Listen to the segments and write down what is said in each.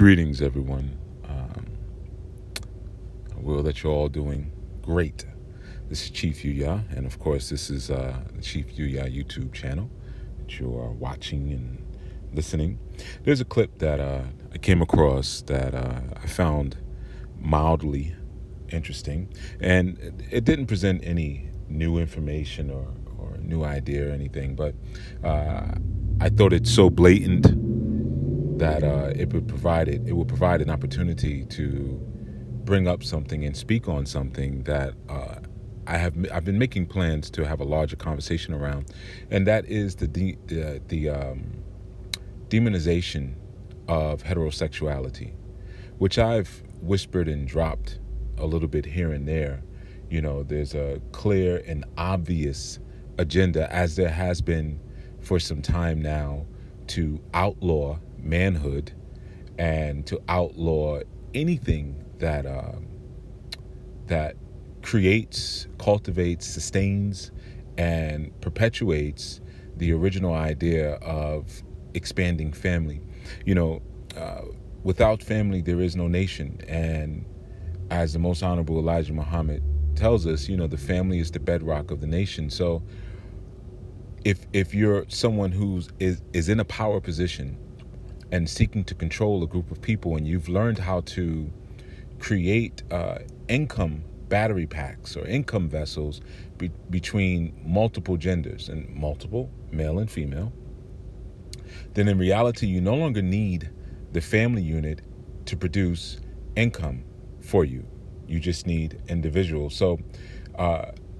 Greetings, everyone. I will that you're all doing great. This is Chief Yuya, and of course, this is the Chief Yuya YouTube channel that you are watching and listening. There's a clip that I came across that I found mildly interesting, and it didn't present any new information or new idea or anything, but I thought it's so blatant that it would provide an opportunity to bring up something and speak on something that I've been making plans to have a larger conversation around, and that is the demonization of heterosexuality, which I've whispered and dropped a little bit here and there. You know, there's a clear and obvious agenda, as there has been for some time now, to outlaw manhood and to outlaw anything that that creates, cultivates, sustains, and perpetuates the original idea of expanding family. You know, without family, there is no nation. And as the Most Honorable Elijah Muhammad tells us, you know, the family is the bedrock of the nation. So if you're someone who is in a power position and seeking to control a group of people, and you've learned how to create income battery packs or income vessels between multiple genders and multiple male and female, then in reality you no longer need the family unit to produce income for you. You just need individuals. So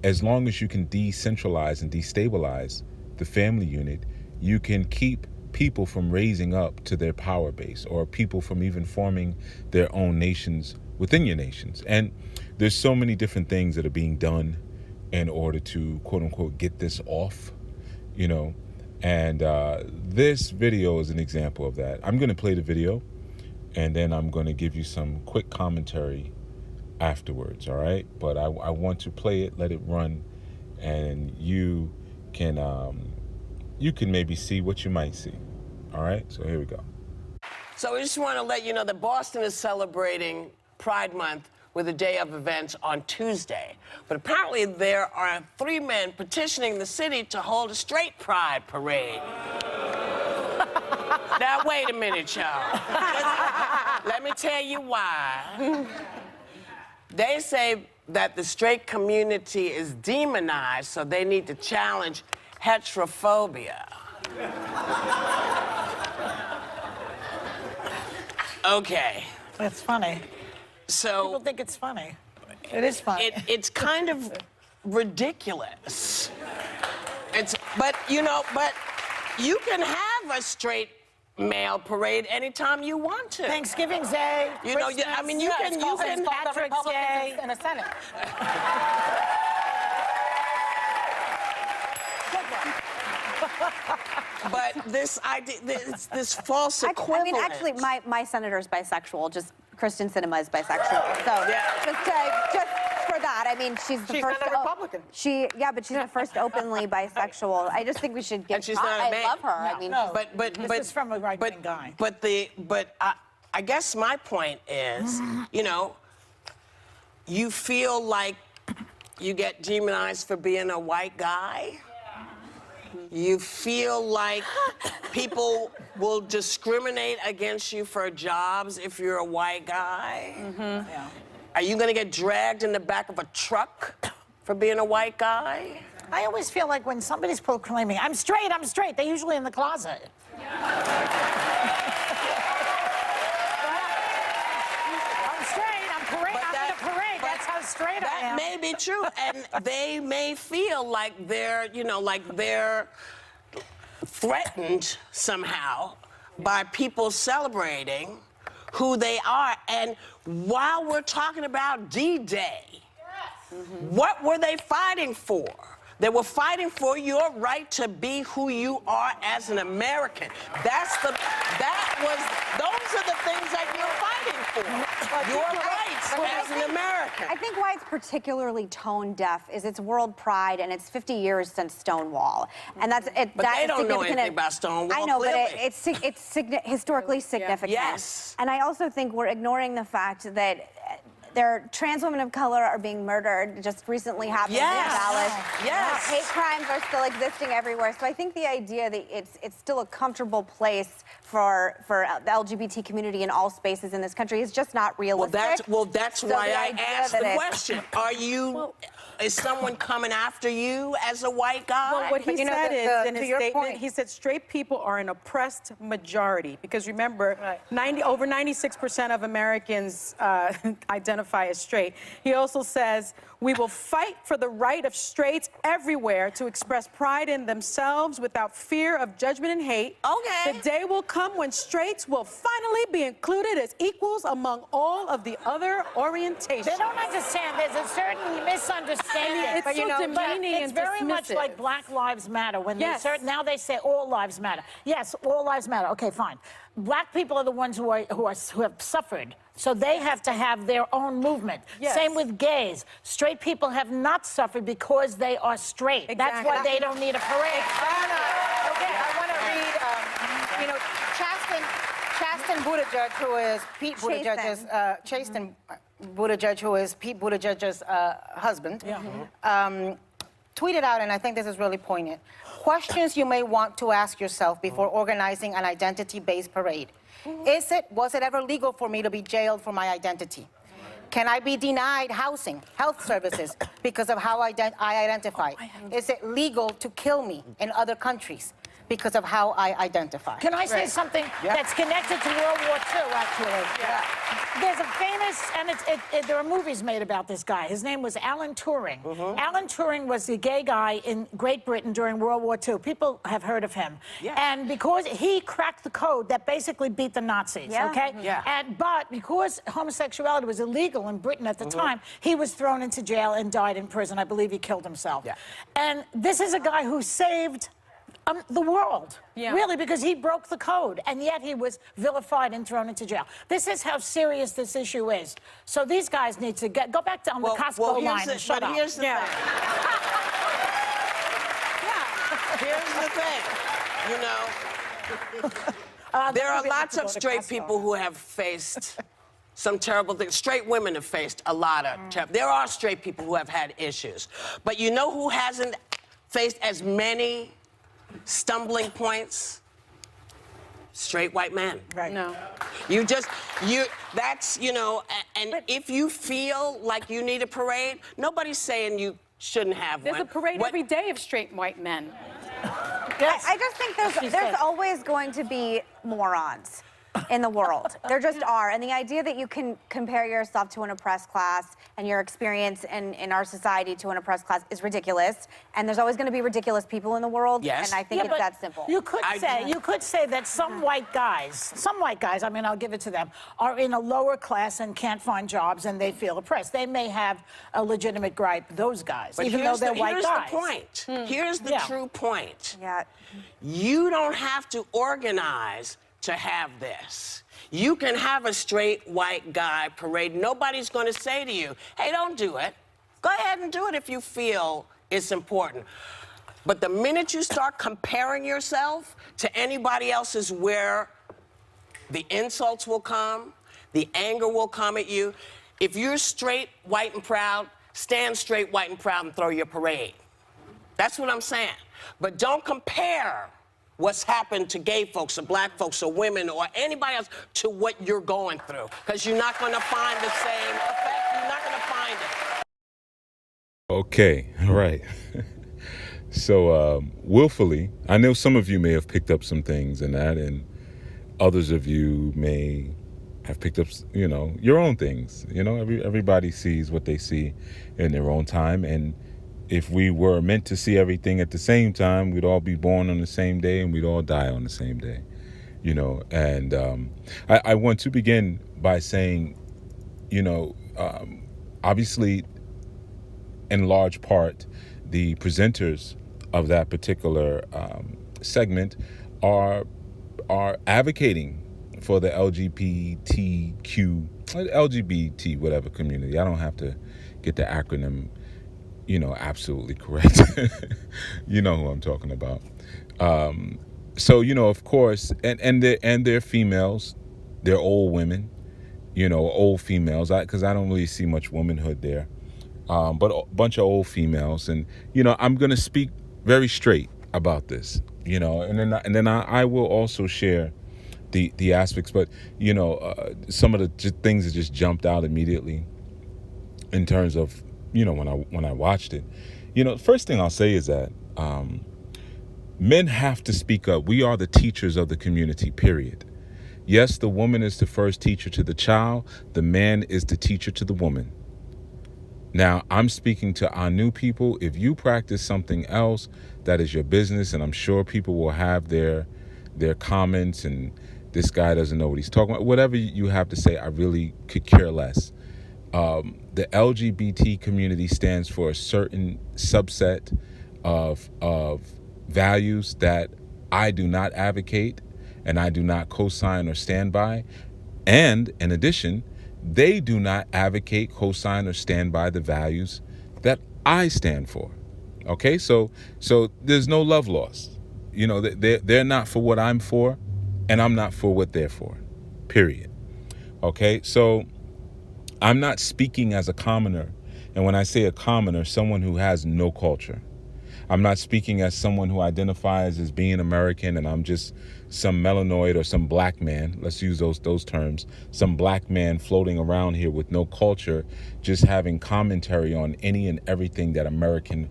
as long as you can decentralize and destabilize the family unit, you can keep people from raising up to their power base, or people from even forming their own nations within your nations. And there's so many different things that are being done in order to, quote unquote, get this off, you know. And this video is an example of that. I'm going to play the video, and then I'm going to give you some quick commentary afterwards, all right? But I want to play it, let it run, and you can maybe see what you might see. All right, so here we go. So we just want to let you know that Boston is celebrating Pride Month with a day of events on Tuesday. But apparently there are 3 men petitioning the city to hold a straight pride parade. Now, wait a minute, y'all. Let me tell you why. They say that the straight community is demonized, so they need to challenge heterophobia. Okay. It's funny. So People think it's funny. It is funny. it's kind of ridiculous. But you can have a straight male parade anytime you want to. Thanksgiving's Day. You know, Christmas, I mean, you can. St. Patrick's Day. In the Senate. But this idea, this false equivalence. I mean, actually, my senator's bisexual. Just Kristen Sinema is bisexual. So Yeah. just for that, I mean, she's the She's first. not a Republican. But she's the first openly bisexual. I just think we should give. And she's not a man. I love her. No, I mean, no. But This is from a right-wing guy. But I guess my point is, you know, you feel like you get demonized for being a white guy. You feel like people will discriminate against you for jobs if you're a white guy. Yeah. Are you gonna get dragged in the back of a truck for being a white guy? I always feel like when somebody's proclaiming, I'm straight, they're usually in the closet. I'm straight, I'm in a parade. That's how straight I am. That may be true, and they may feel like they're threatened somehow by people celebrating who they are. And while we're talking about D-Day, what were they fighting for? They were fighting for your right to be who you are as an American. Those are the things that you're fighting for. Your rights as an American. I think why it's particularly tone deaf is it's World Pride and it's 50 years since Stonewall, and that's it. But they don't know anything about Stonewall. I know, clearly. but it's historically significant. Yes. And I also think we're ignoring the fact that trans women of color are being murdered. Just recently happened in Dallas. Yes. Hate crimes are still existing everywhere. So I think the idea that it's still a comfortable place for the LGBT community in all spaces in this country is just not realistic. That's So why the I idea asked that the it's- question. Are you? Is someone coming after you as a white guy? Well, what he You know, said is, in to his your statement, point- he said straight people are an oppressed majority. Because remember, over 96% of Americans identify as straight. He also says, we will fight for the right of straights everywhere to express pride in themselves without fear of judgment and hate. Okay. The day will come when straights will finally be included as equals among all of the other orientations. They don't understand. There's a certain misunderstanding. It's But, you so know, demeaning It's and very much dismissive. like Black Lives Matter. When Yes. now they say all lives matter. Yes, all lives matter. Okay, fine. Black people are the ones who have suffered, so they have to have their own movement. Yes. Same with gays. Straight people have not suffered because they are straight. That's Exactly. why they don't need a parade. Okay, I want to read, you know, Chasten Buttigieg, who is Pete Buttigieg's, Chasten Buttigieg, who is Pete Buttigieg's husband, tweeted out, and I think this is really poignant, questions you may want to ask yourself before organizing an identity-based parade. Was it ever legal for me to be jailed for my identity? Can I be denied housing, health services because of how I identify? Is it legal to kill me in other countries because of how I identify? Can I say something that's connected to World War II, actually? Yeah. There's a famous, and there are movies made about this guy. His name was Alan Turing. Alan Turing was the gay guy in Great Britain during World War II. People have heard of him. Yeah. And because he cracked the code that basically beat the Nazis, okay? Yeah. But because homosexuality was illegal in Britain at the time, he was thrown into jail and died in prison. I believe he killed himself. Yeah. And this is a guy who saved the world, really, because he broke the code, and yet he was vilified and thrown into jail. This is how serious this issue is. So these guys need to go back to the Costco line and shut up. Here's the thing. Here's the thing. You know, there are lots of straight people who have faced some terrible things. Straight women have faced a lot of there are straight people who have had issues. But you know who hasn't faced as many stumbling points? Straight white men. Right. No. That's, you know, and if you feel like you need a parade, nobody's saying you shouldn't have one. There's a parade every day of straight white men. I just think there's always going to be morons in the world. There just are. And the idea that you can compare yourself to an oppressed class and your experience in our society to an oppressed class is ridiculous. And there's always going to be ridiculous people in the world. Yes. And I think it's but that simple. You could say that some white guys, I mean, I'll give it to them, are in a lower class and can't find jobs and they feel oppressed. They may have a legitimate gripe, those guys, But even though they're white guys. Here's the point. Here's the true point. Yeah. You don't have to organize to have this. You can have a straight white guy parade. Nobody's going to say to you, hey, don't do it. Go ahead and do it if you feel it's important. But the minute you start comparing yourself to anybody else is where the insults will come, the anger will come at you. If you're straight, white, and proud, stand straight, white, and proud and throw your parade. That's what I'm saying. But don't compare what's happened to gay folks or black folks or women or anybody else to what you're going through, because you're not going to find the same effect. You're not going to find it. Okay, all right. So, willfully, I know some of you may have picked up some things in that, and others of you may have picked up, you know, your own things. You know, everybody sees what they see in their own time, and if we were meant to see everything at the same time, we'd all be born on the same day and we'd all die on the same day, you know. And I want to begin by saying, you know, obviously, in large part, the presenters of that particular segment are advocating for the LGBT whatever community. I don't have to get the acronym, absolutely correct. You know who I'm talking about. So, of course, and they're females, they're old women, old females, because I don't really see much womanhood there. But a bunch of old females, and I'm gonna speak very straight about this, and then I will also share the aspects, but some of the things that just jumped out immediately in terms of when I watched it. The first thing I'll say is that men have to speak up. We are the teachers of the community, period. Yes, the woman is the first teacher to the child. The man is the teacher to the woman. Now, I'm speaking to our new people. If you practice something else, that is your business, and I'm sure people will have their comments, and this guy doesn't know what he's talking about. Whatever you have to say, I really could care less. The LGBT community stands for a certain subset of values that I do not advocate and I do not co-sign or stand by. And in addition, they do not advocate, co-sign, or stand by the values that I stand for. Okay, so there's no love lost. They're not for what I'm for, and I'm not for what they're for. Period. Okay, so I'm not speaking as a commoner, and when I say a commoner, someone who has no culture. I'm not speaking as someone who identifies as being American and I'm just some melanoid or some black man. Let's use those terms. Some black man floating around here with no culture, just having commentary on any and everything that American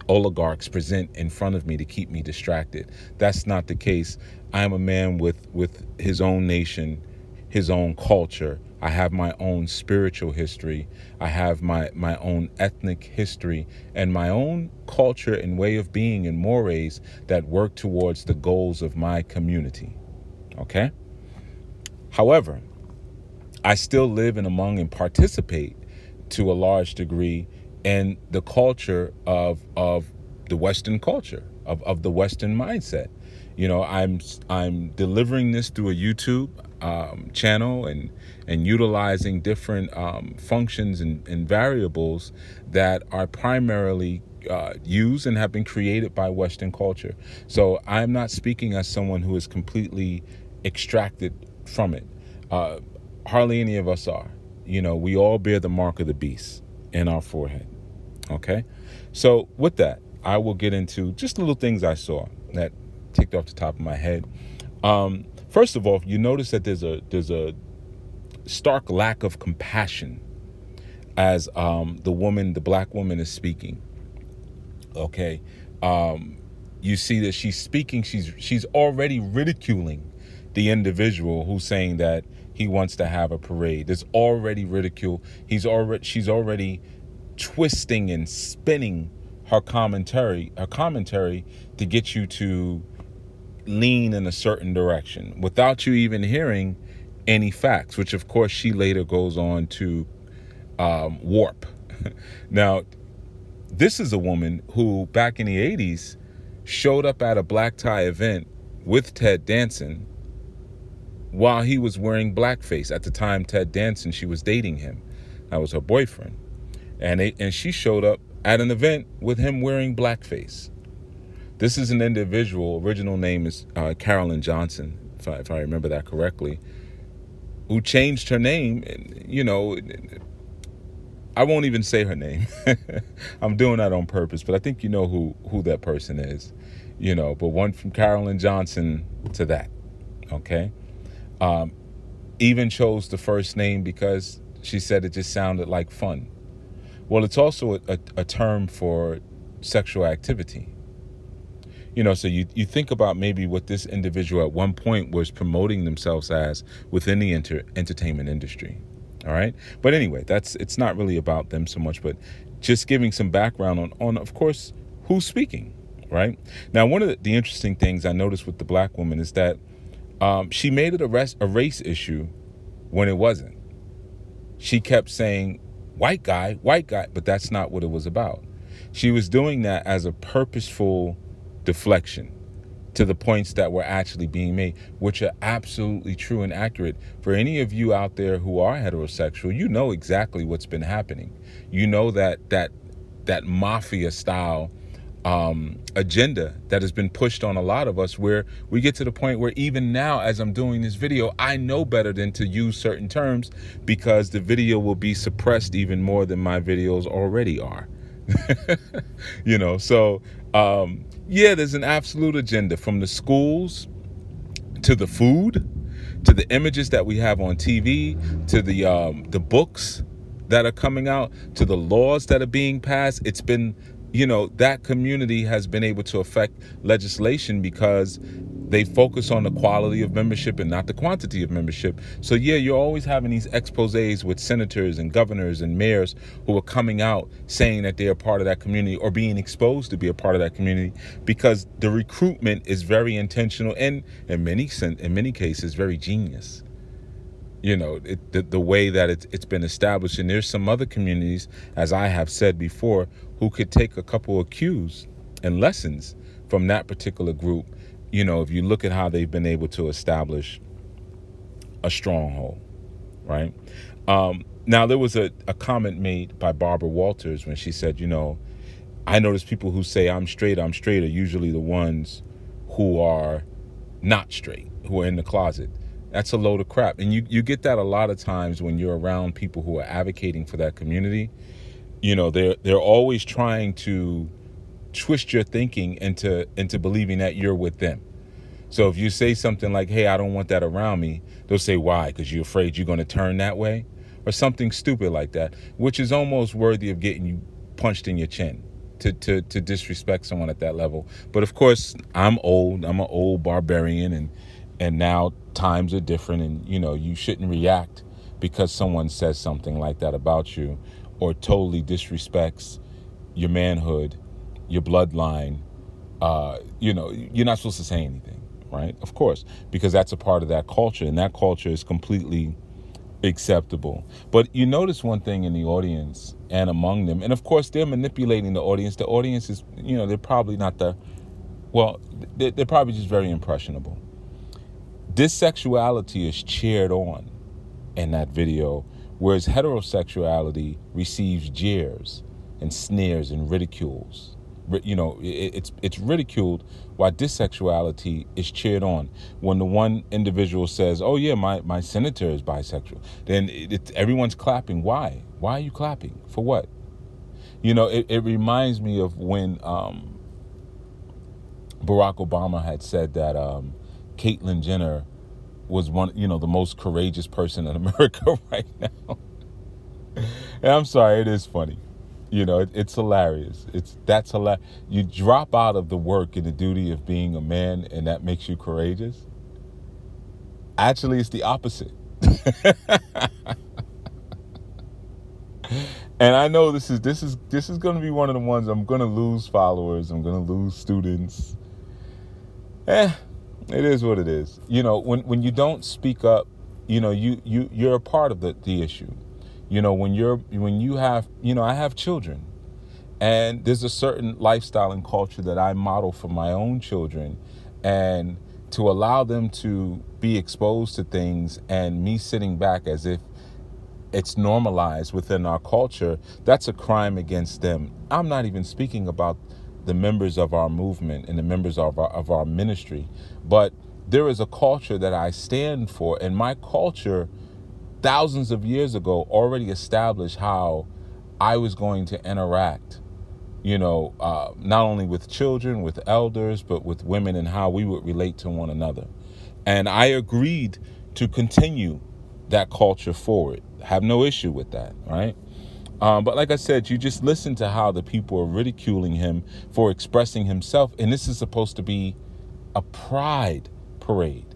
oligarchs present in front of me to keep me distracted. That's not the case. I am a man with his own nation, his own culture. I have my own spiritual history. I have my own ethnic history and my own culture and way of being and mores that work towards the goals of my community. Okay? However, I still live in among and participate to a large degree in the culture of the Western culture, of the Western mindset. I'm delivering this through a YouTube channel and utilizing different functions and variables that are primarily used and have been created by Western culture. So I'm not speaking as someone who is completely extracted from it. Hardly any of us are. We all bear the mark of the beast in our forehead. Okay? So with that, I will get into just little things I saw that ticked off the top of my head. First of all, you notice that there's a stark lack of compassion as the black woman is speaking. Okay, you see that she's speaking. She's already ridiculing the individual who's saying that he wants to have a parade. There's already ridicule. She's already twisting and spinning her commentary to get you to lean in a certain direction without you even hearing any facts, which of course she later goes on to warp. Now, this is a woman who back in the 80s showed up at a black tie event with Ted Danson while he was wearing blackface. At the time, Ted Danson, she was dating him. That was her boyfriend. And she showed up at an event with him wearing blackface. This is an individual, original name is Carolyn Johnson, if I remember that correctly, who changed her name. And, I won't even say her name. I'm doing that on purpose, but I think you know who that person is. But one from Carolyn Johnson to that, okay? Even chose the first name because she said it just sounded like fun. Well, it's also a term for sexual activity. So you think about maybe what this individual at one point was promoting themselves as within the entertainment industry. All right. But anyway, it's not really about them so much, but just giving some background on of course, who's speaking. Right. Now, one of the interesting things I noticed with the black woman is that she made it a race issue when it wasn't. She kept saying white guy, but that's not what it was about. She was doing that as a purposeful deflection. to the points that were actually being made, which are absolutely true and accurate. For any of you out there who are heterosexual, you know exactly what's been happening. You know that mafia style agenda that has been pushed on a lot of us, where we get to the point where even now, as I'm doing this video, I know better than to use certain terms because the video will be suppressed even more than my videos already are. So yeah, there's an absolute agenda, from the schools to the food, to the images that we have on TV, to the books that are coming out, to the laws that are being passed. It's been, that community has been able to affect legislation because they focus on the quality of membership and not the quantity of membership. So yeah, you're always having these exposés with senators and governors and mayors who are coming out saying that they are part of that community, or being exposed to be a part of that community, because the recruitment is very intentional and in many cases very genius. The way that it's been established. And there's some other communities, as I have said before, who could take a couple of cues and lessons from that particular group. If you look at how they've been able to establish a stronghold, right? Now, there was a comment made by Barbara Walters when she said, I notice people who say I'm straight are usually the ones who are not straight, who are in the closet. That's a load of crap. And you get that a lot of times when you're around people who are advocating for that community. They're always trying to twist your thinking into believing that you're with them. So if you say something like, hey, I don't want that around me, they'll say, why? Because you're afraid you're going to turn that way, or something stupid like that, which is almost worthy of getting you punched in your chin to disrespect someone at that level. But of course, I'm an old barbarian, and now times are different, and you shouldn't react because someone says something like that about you, or totally disrespects your manhood, your bloodline. You're not supposed to say anything, right? Of course, because that's a part of that culture, and that culture is completely acceptable. But you notice one thing in the audience and among them, and of course they're manipulating the audience. The audience is, they're probably not they're probably just very impressionable. This sexuality is cheered on in that video, whereas heterosexuality receives jeers and sneers and ridicules. It's ridiculed, while dissexuality is cheered on. When the one individual says, oh yeah, my senator is bisexual, then everyone's clapping. Why? Why are you clapping? For what? It reminds me of when Barack Obama had said that Caitlyn Jenner was the most courageous person in America right now. And I'm sorry, it is funny. It's hilarious. That's hilarious. You drop out of the work and the duty of being a man, and that makes you courageous. Actually, it's the opposite. And I know this is going to be one of the ones I'm going to lose followers. I'm going to lose students. It is what it is. When you don't speak up, you're a part of the issue. I have children, and there's a certain lifestyle and culture that I model for my own children, and to allow them to be exposed to things and me sitting back as if it's normalized within our culture, that's a crime against them. I'm not even speaking about the members of our movement and the members of our ministry, but there is a culture that I stand for, and my culture thousands of years ago already established how I was going to interact, not only with children, with elders, but with women, and how we would relate to one another. And I agreed to continue that culture forward. Have no issue with that, right? But like I said, you just listen to how the people are ridiculing him for expressing himself. And this is supposed to be a pride parade.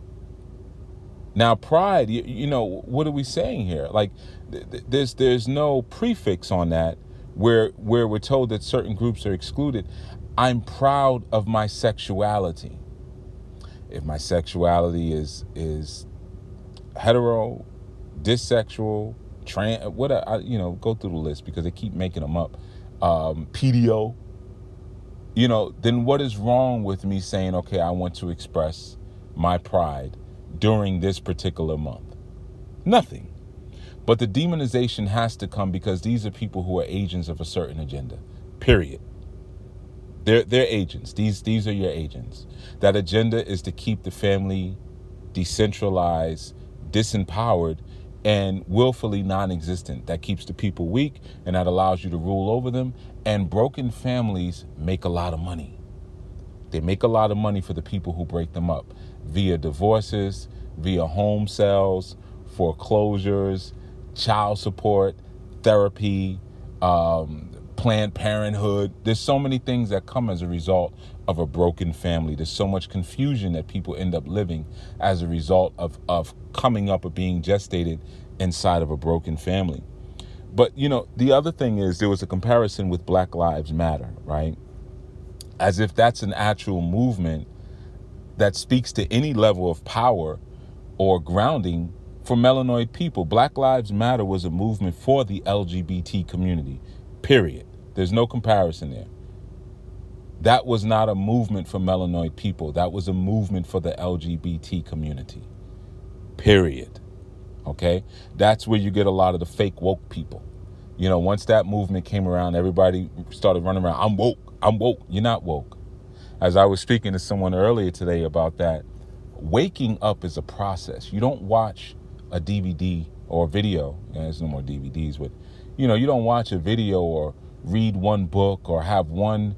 Now, pride, what are we saying here? Like, there's no prefix on that where we're told that certain groups are excluded. I'm proud of my sexuality. If my sexuality is hetero, dissexual, trans, go through the list because they keep making them up. PDO, then what is wrong with me saying, okay, I want to express my pride during this particular month? Nothing. But the demonization has to come because these are people who are agents of a certain agenda, period. They're agents. These are your agents. That agenda is to keep the family decentralized, disempowered, and willfully non-existent. That keeps the people weak, and that allows you to rule over them. And broken families make a lot of money. They make a lot of money for the people who break them up via divorces, via home sales, foreclosures, child support, therapy, Planned Parenthood. There's so many things that come as a result of a broken family. There's so much confusion that people end up living as a result of coming up or being gestated inside of a broken family. But, the other thing is there was a comparison with Black Lives Matter, right? As if that's an actual movement that speaks to any level of power or grounding for melanoid people. Black Lives Matter was a movement for the LGBT community, period. There's no comparison there. That was not a movement for melanoid people. That was a movement for the LGBT community, period. Okay? That's where you get a lot of the fake woke people. Once that movement came around, everybody started running around, I'm woke, I'm woke. You're not woke. As I was speaking to someone earlier today about that, waking up is a process. You don't watch a DVD or a video. There's no more DVDs, but you don't watch a video or read one book or have one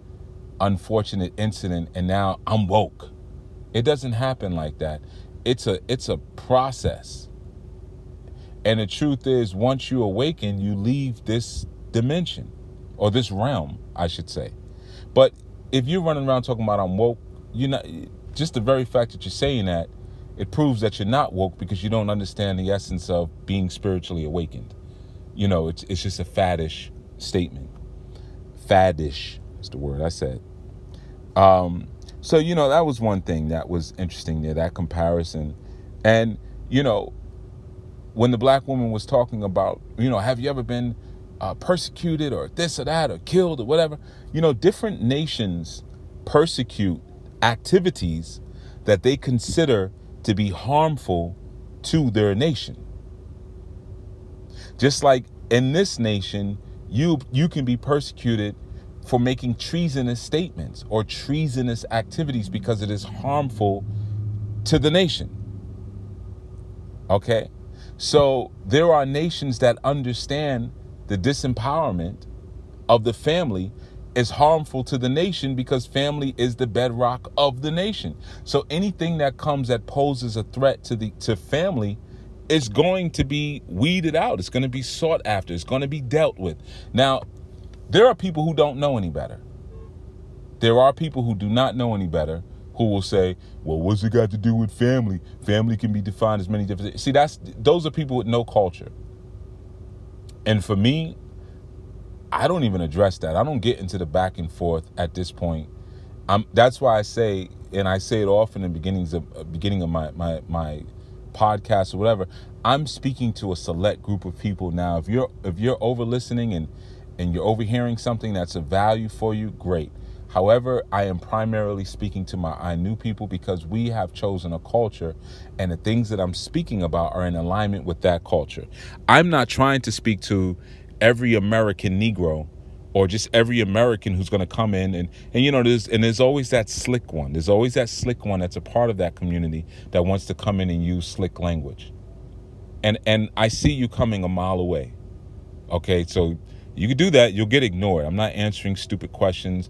unfortunate incident and now I'm woke. It doesn't happen like that. It's a process. And the truth is, once you awaken, you leave this dimension, or this realm, I should say. But if you're running around talking about I'm woke, just the very fact that you're saying that, it proves that you're not woke because you don't understand the essence of being spiritually awakened. It's just a faddish statement. Faddish is the word I said. So, that was one thing that was interesting there, that comparison. And, when the black woman was talking about, have you ever been persecuted or this or that or killed or whatever? Different nations persecute activities that they consider to be harmful to their nation. Just like in this nation, you can be persecuted for making treasonous statements or treasonous activities because it is harmful to the nation. Okay? So there are nations that understand the disempowerment of the family is harmful to the nation because family is the bedrock of the nation. So anything that comes that poses a threat to family is going to be weeded out. It's going to be sought after. It's going to be dealt with. Now, there are people who don't know any better. There are people who do not know any better who will say, well, what's it got to do with family? Family can be defined as many different things. See, those are people with no culture. And for me, I don't even address that. I don't get into the back and forth at this point. That's why I say, and I say it often in the beginning of my podcast or whatever, I'm speaking to a select group of people. Now, if you're over listening and you're overhearing something that's of value for you, great. However, I am primarily speaking to my I Knew people because we have chosen a culture and the things that I'm speaking about are in alignment with that culture. I'm not trying to speak to every American Negro or just every American who's going to come in and there's always that slick one. There's always that slick one that's a part of that community that wants to come in and use slick language. And I see you coming a mile away. Okay, so you can do that. You'll get ignored. I'm not answering stupid questions,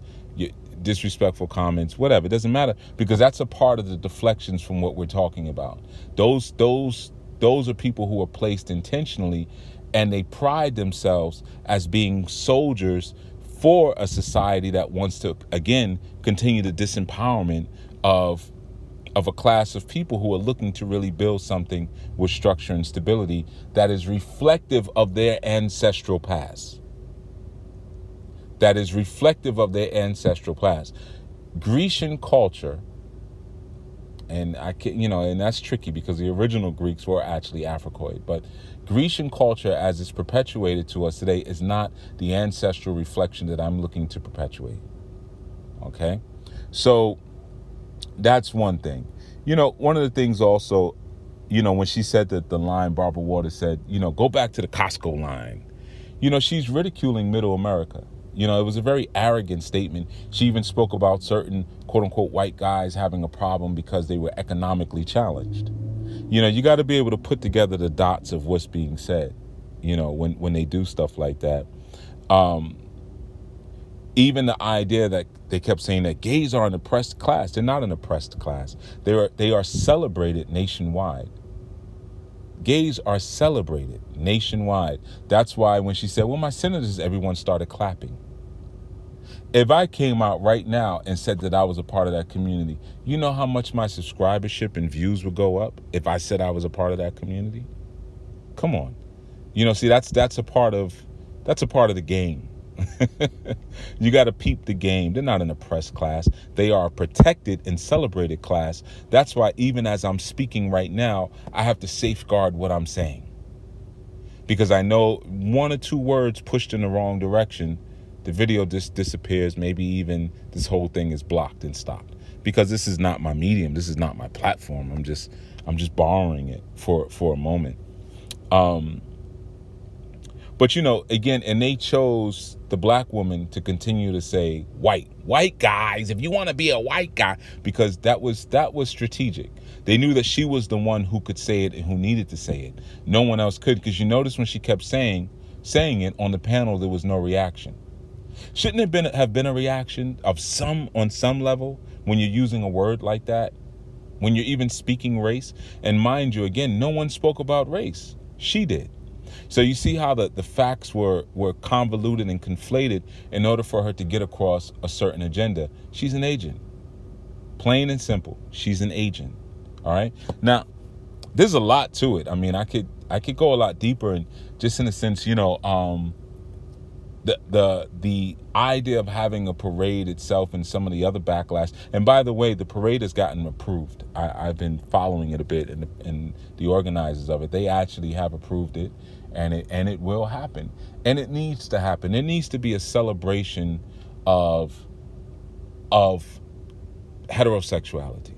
disrespectful comments, whatever. It doesn't matter because that's a part of the deflections from what we're talking about. Those are people who are placed intentionally, and they pride themselves as being soldiers for a society that wants to, again, continue the disempowerment of a class of people who are looking to really build something with structure and stability that is reflective of their ancestral past. That is reflective of their ancestral past. Grecian culture, and and that's tricky because the original Greeks were actually Africoid, but Grecian culture as it's perpetuated to us today is not the ancestral reflection that I'm looking to perpetuate. Okay? So that's one thing. One of the things also, when she said that the line, Barbara Waters said, go back to the Costco line. She's ridiculing middle America. It was a very arrogant statement. She even spoke about certain quote unquote white guys having a problem because they were economically challenged. You got to be able to put together the dots of what's being said, when they do stuff like that. Even the idea that they kept saying that gays are an oppressed class. They're not an oppressed class. They are celebrated nationwide. Gays are celebrated nationwide. That's why when she said, well, my senators, everyone started clapping. If I came out right now and said that I was a part of that community, you know how much my subscribership and views would go up if I said I was a part of that community? Come on. See, that's a part of the game. You got to peep the game. They're not an oppressed class. They are a protected and celebrated class. That's why even as I'm speaking right now, I have to safeguard what I'm saying. Because I know one or two words pushed in the wrong direction, the video just disappears. Maybe even this whole thing is blocked and stopped. Because this is not my medium. This is not my platform. I'm just borrowing it for a moment. But again, and they chose the black woman to continue to say white guys, if you want to be a white guy, because that was strategic. They knew that she was the one who could say it and who needed to say it. No one else could, because you notice when she kept saying it on the panel, there was no reaction. Shouldn't have been a reaction on some level when you're using a word like that, when you're even speaking race? And mind you, again, no one spoke about race. She did. So you see how the facts were convoluted and conflated in order for her to get across a certain agenda. She's an agent. Plain and simple. She's an agent. All right. Now, there's a lot to it. I mean, I could go a lot deeper, and just in a sense, the idea of having a parade itself and some of the other backlash. And by the way, the parade has gotten approved. I've been following it a bit, and the organizers of it, they actually have approved it, and it will happen, and it needs to happen. It needs to be a celebration of heterosexuality.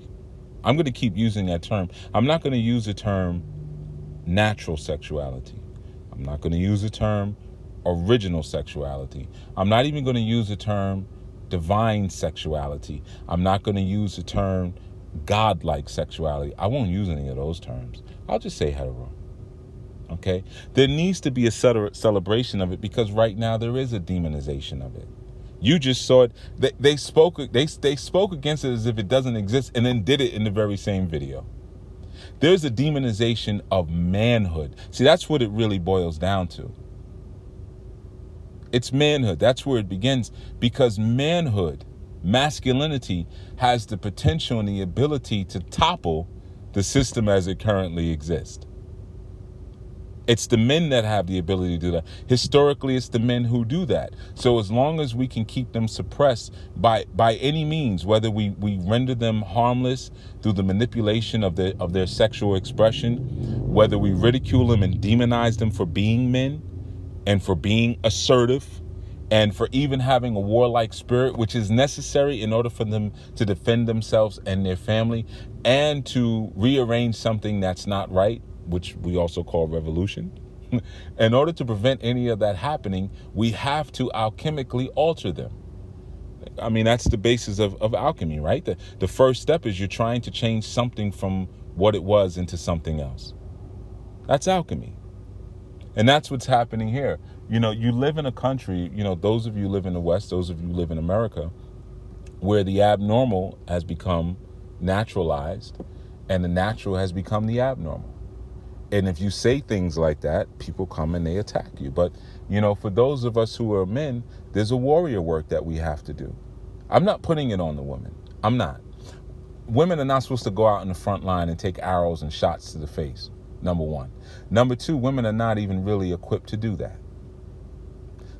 I'm going to keep using that term. I'm not going to use the term natural sexuality. I'm not going to use the term original sexuality. I'm not even going to use the term divine sexuality. I'm not going to use the term godlike sexuality. I won't use any of those terms. I'll just say hetero. Okay? There needs to be a celebration of it, because right now there is a demonization of it. You just saw it. They spoke against it as if it doesn't exist, and then did it in the very same video. There's a demonization of manhood. See, that's what it really boils down to. It's manhood. That's where it begins, because manhood, masculinity, has the potential and the ability to topple the system as it currently exists. It's the men that have the ability to do that. Historically, it's the men who do that. So as long as we can keep them suppressed by any means, whether we render them harmless through the manipulation of their sexual expression, whether we ridicule them and demonize them for being men and for being assertive and for even having a warlike spirit, which is necessary in order for them to defend themselves and their family and to rearrange something that's not right, which we also call revolution. In order to prevent any of that happening, we have to alchemically alter them. I mean, that's the basis of alchemy, right? The first step is you're trying to change something from what it was into something else. That's alchemy. And that's what's happening here. You live in a country, those of you live in the West, those of you live in America, where the abnormal has become naturalized and the natural has become the abnormal. And if you say things like that, people come and they attack you. But, for those of us who are men, there's a warrior work that we have to do. I'm not putting it on the women. I'm not. Women are not supposed to go out in the front line and take arrows and shots to the face, number one. Number two, women are not even really equipped to do that.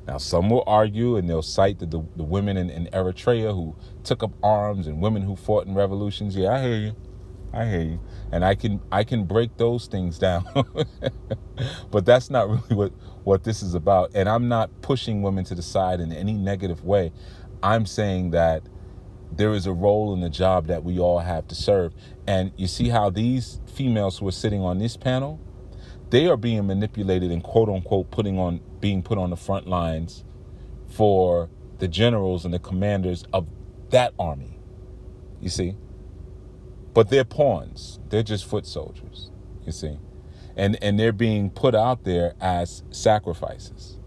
Now, some will argue and they'll cite the women in Eritrea who took up arms and women who fought in revolutions. Yeah, I hear you. And I can break those things down. But that's not really what this is about. And I'm not pushing women to the side in any negative way. I'm saying that there is a role in the job that we all have to serve. And you see how these females who are sitting on this panel, they are being manipulated and quote unquote being put on the front lines for the generals and the commanders of that army. You see? But they're pawns. They're just foot soldiers. You see? And they're being put out there as sacrifices.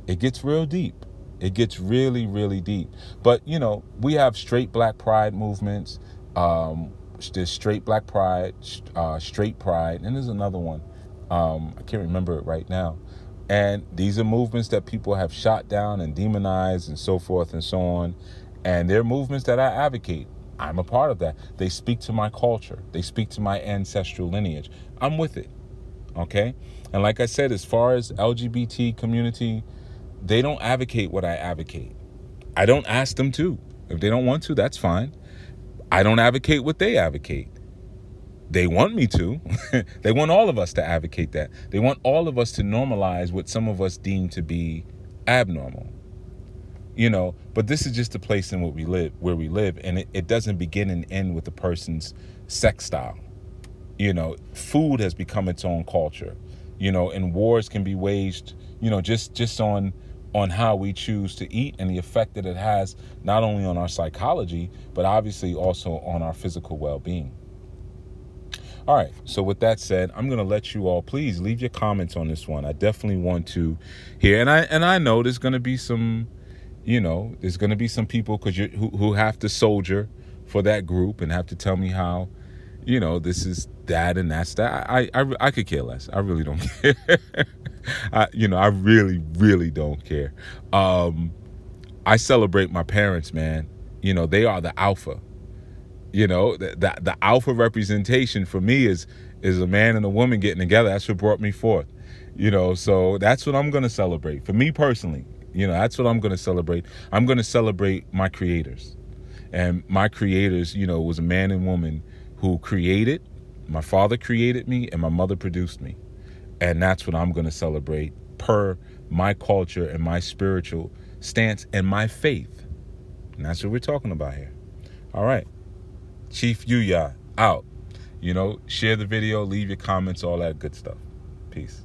It gets real deep. It gets really, really deep. But, you know, we have straight black pride movements. There's straight black pride, straight pride, and there's another one. I can't remember it right now. And these are movements that people have shot down and demonized and so forth and so on. And they're movements that I advocate. I'm a part of that. They speak to my culture. They speak to my ancestral lineage. I'm with it. Okay? And like I said, as far as LGBT community, they don't advocate what I advocate. I don't ask them to. If they don't want to, that's fine. I don't advocate what they advocate. They want me to. They want all of us to advocate that. They want all of us to normalize what some of us deem to be abnormal. You know, but this is just a place in where we live, and it doesn't begin and end with a person's sex style. You know, food has become its own culture. You know, and wars can be waged, you know, just on how we choose to eat and the effect that it has not only on our psychology, but obviously also on our physical well-being. All right, so with that said, I'm going to let you all, please leave your comments on this one. I definitely want to hear, and I know there's going to be some, you know, there's going to be some people who have to soldier for that group and have to tell me how, you know, this is that and that's that. I could care less. I really don't care. I really, really don't care. I celebrate my parents, man. You know, they are the alpha. You know, the alpha representation for me is a man and a woman getting together. That's what brought me forth. You know, so that's what I'm going to celebrate. For me personally, you know, that's what I'm going to celebrate. I'm going to celebrate my creators. And my creators, you know, was a man and woman who created. My father created me and my mother produced me. And that's what I'm going to celebrate per my culture and my spiritual stance and my faith. And that's what we're talking about here. All right. Chief Yuya out. You know, share the video, leave your comments, all that good stuff. Peace.